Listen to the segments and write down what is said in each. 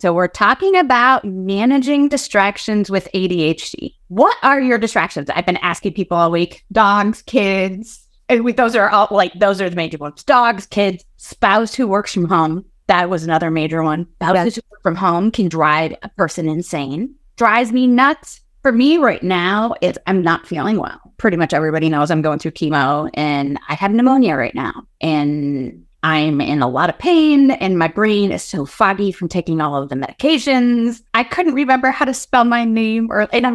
So we're talking about managing distractions with ADHD. What are your distractions? I've been asking people all week. Dogs, kids. Those are the major ones. Dogs, kids, spouse who works from home. That was another major one. Spouses who work from home can drive a person insane. Drives me nuts. For me right now, I'm not feeling well. Pretty much everybody knows I'm going through chemo and I have pneumonia right now. And I'm in a lot of pain and my brain is so foggy from taking all of the medications. I couldn't remember how to spell my name and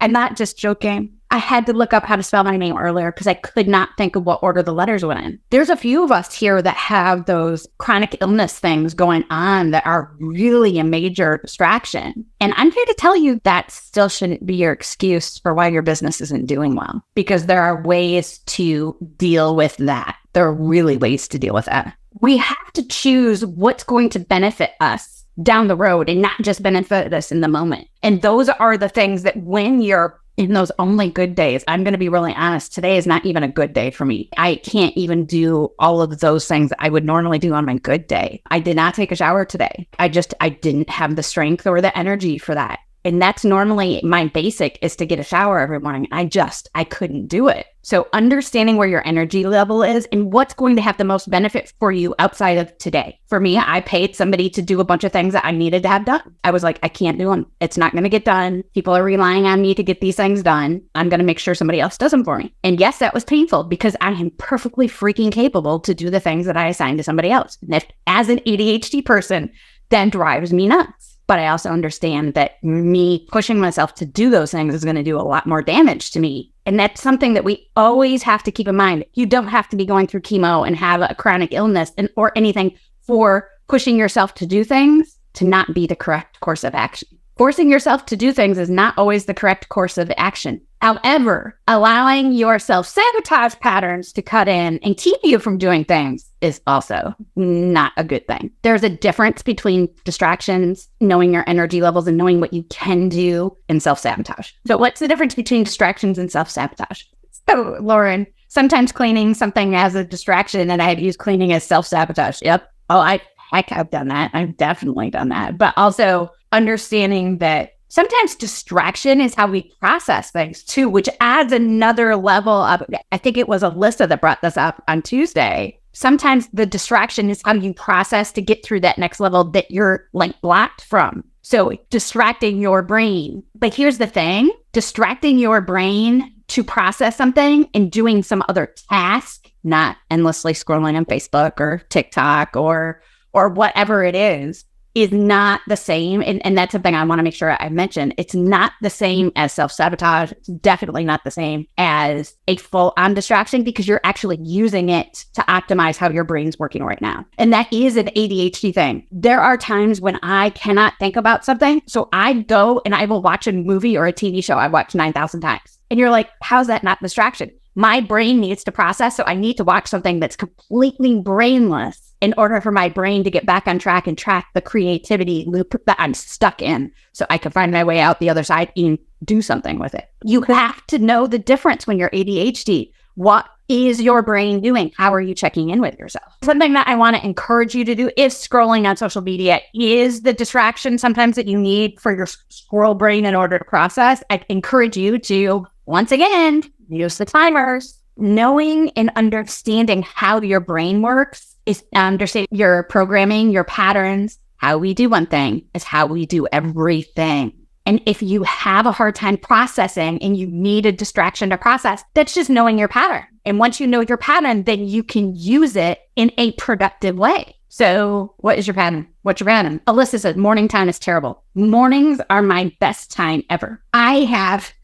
I'm not just joking. I had to look up how to spell my name earlier because I could not think of what order the letters went in. There's a few of us here that have those chronic illness things going on that are really a major distraction. And I'm here to tell you that still shouldn't be your excuse for why your business isn't doing well, because there are ways to deal with that. There are really ways to deal with that. We have to choose what's going to benefit us down the road and not just benefit us in the moment. And those are the things that when you're in those only good days, I'm going to be really honest, today is not even a good day for me. I can't even do all of those things I would normally do on my good day. I did not take a shower today. I didn't have the strength or the energy for that. And that's normally my basic is to get a shower every morning. I couldn't do it. So understanding where your energy level is and what's going to have the most benefit for you outside of today. For me, I paid somebody to do a bunch of things that I needed to have done. I was like, I can't do them. It's not going to get done. People are relying on me to get these things done. I'm going to make sure somebody else does them for me. And yes, that was painful because I am perfectly freaking capable to do the things that I assigned to somebody else. And if, as an ADHD person, that drives me nuts. But I also understand that me pushing myself to do those things is going to do a lot more damage to me. And that's something that we always have to keep in mind. You don't have to be going through chemo and have a chronic illness or anything for pushing yourself to do things to not be the correct course of action. Forcing yourself to do things is not always the correct course of action. However, allowing your self-sabotage patterns to cut in and keep you from doing things is also not a good thing. There's a difference between distractions, knowing your energy levels and knowing what you can do, and self-sabotage. So what's the difference between distractions and self-sabotage? So Lauren, sometimes cleaning something as a distraction and I've used cleaning as self-sabotage. Yep. Oh, I've done that. I've definitely done that. But also understanding that sometimes distraction is how we process things too, which adds another level of, I think it was Alyssa that brought this up on Tuesday. Sometimes the distraction is how you process to get through that next level that you're like blocked from. So distracting your brain. But here's the thing, distracting your brain to process something and doing some other task, not endlessly scrolling on Facebook or TikTok or whatever it is not the same. And that's something I want to make sure I mention. It's not the same as self-sabotage. It's definitely not the same as a full-on distraction because you're actually using it to optimize how your brain's working right now. And that is an ADHD thing. There are times when I cannot think about something. So I go and I will watch a movie or a TV show I've watched 9,000 times. And you're like, how's that not distraction? My brain needs to process. So I need to watch something that's completely brainless in order for my brain to get back on track and track the creativity loop that I'm stuck in so I can find my way out the other side and do something with it. You have to know the difference when you're ADHD. What is your brain doing? How are you checking in with yourself? Something that I want to encourage you to do if scrolling on social media is the distraction sometimes that you need for your squirrel brain in order to process. I encourage you to, once again, use the timers. Knowing and understanding how your brain works is understanding your programming, your patterns. How we do one thing is how we do everything. And if you have a hard time processing and you need a distraction to process, that's just knowing your pattern. And once you know your pattern, then you can use it in a productive way. So what is your pattern? What's your pattern? Alyssa says morning time is terrible. Mornings are my best time ever.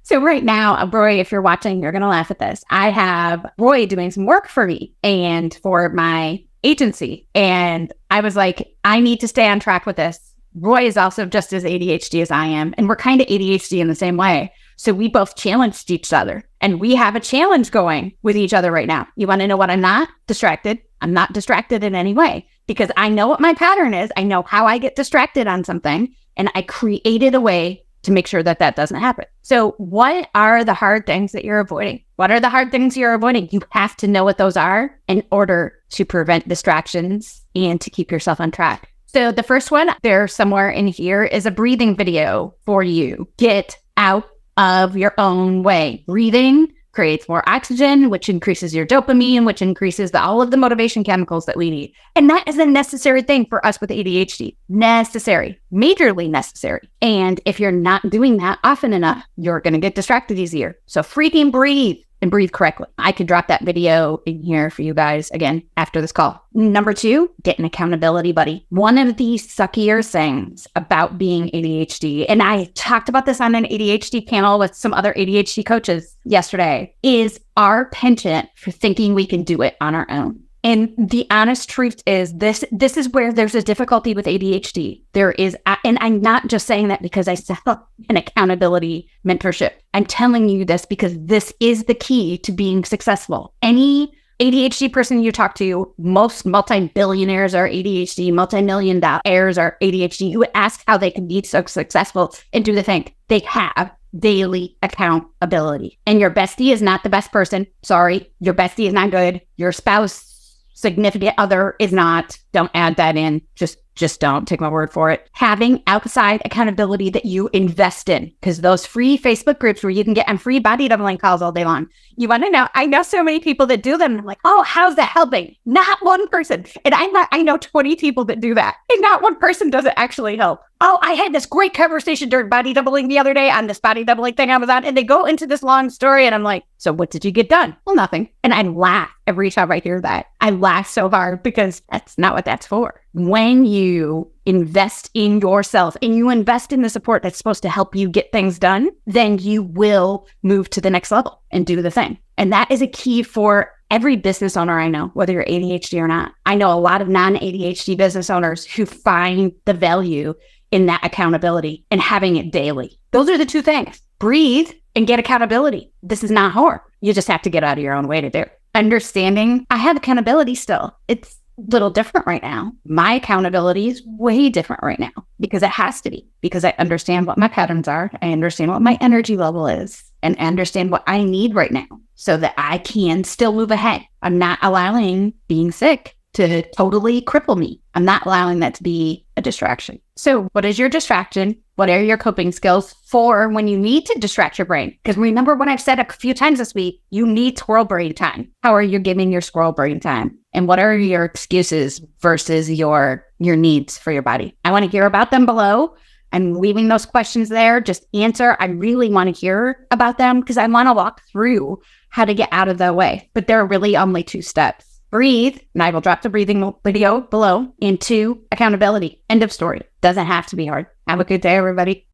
So right now, Roy, if you're watching, you're going to laugh at this. I have Roy doing some work for me and for my agency. And I was like, I need to stay on track with this. Roy is also just as ADHD as I am. And we're kind of ADHD in the same way. So we both challenged each other. And we have a challenge going with each other right now. You want to know what I'm not? Distracted. I'm not distracted in any way because I know what my pattern is. I know how I get distracted on something. And I created a way to make sure that that doesn't happen. So what are the hard things that you're avoiding? What are the hard things you're avoiding? You have to know what those are in order to prevent distractions and to keep yourself on track. So the first one, there somewhere in here, is a breathing video for you. Get out of your own way. Breathing creates more oxygen, which increases your dopamine, which increases all of the motivation chemicals that we need. And that is a necessary thing for us with ADHD. Necessary, majorly necessary. And if you're not doing that often enough, you're going to get distracted easier. So freaking breathe. And breathe correctly. I could drop that video in here for you guys again after this call. Number 2, get an accountability buddy. One of the suckier things about being ADHD, and I talked about this on an ADHD panel with some other ADHD coaches yesterday, is our penchant for thinking we can do it on our own. And the honest truth is this is where there's a difficulty with ADHD. There is, and I'm not just saying that because I sell an accountability mentorship. I'm telling you this because this is the key to being successful. Any ADHD person you talk to, most multi-billionaires are ADHD, multi-million-dollar are ADHD. You would ask how they can be so successful and do the thing. They have daily accountability. And your bestie is not the best person. Sorry, your bestie is not good. Your spouse, significant other is not. Don't add that in. Just don't take my word for it. Having outside accountability that you invest in, because those free Facebook groups where you can get on free body doubling calls all day long. You want to know? I know so many people that do them. And I'm like, oh, how's that helping? Not one person. And I know 20 people that do that. And not one person does it actually help. Oh, I had this great conversation during body doubling the other day on this body doubling thing I was on. And they go into this long story. And I'm like, so what did you get done? Well, nothing. And I laugh every time I hear that. I laugh so hard because that's not what that's for. When you invest in yourself and you invest in the support that's supposed to help you get things done, then you will move to the next level and do the thing. And that is a key for every business owner I know, whether you're ADHD or not. I know a lot of non-ADHD business owners who find the value in that accountability and having it daily. Those are the two things. Breathe and get accountability. This is not hard. You just have to get out of your own way to do it. Understanding I have accountability still. It's a little different right now. My accountability is way different right now because it has to be, because I understand what my patterns are. I understand what my energy level is and understand what I need right now so that I can still move ahead. I'm not allowing being sick to totally cripple me. I'm not allowing that to be a distraction. So what is your distraction? What are your coping skills for when you need to distract your brain? Because remember what I've said a few times this week, you need squirrel brain time. How are you giving your squirrel brain time? And what are your excuses versus your needs for your body? I want to hear about them below. I'm leaving those questions there. Just answer. I really want to hear about them because I want to walk through how to get out of the way. But there are really only 2 steps. Breathe, and I will drop the breathing video below, into accountability. End of story. Doesn't have to be hard. Have a good day, everybody.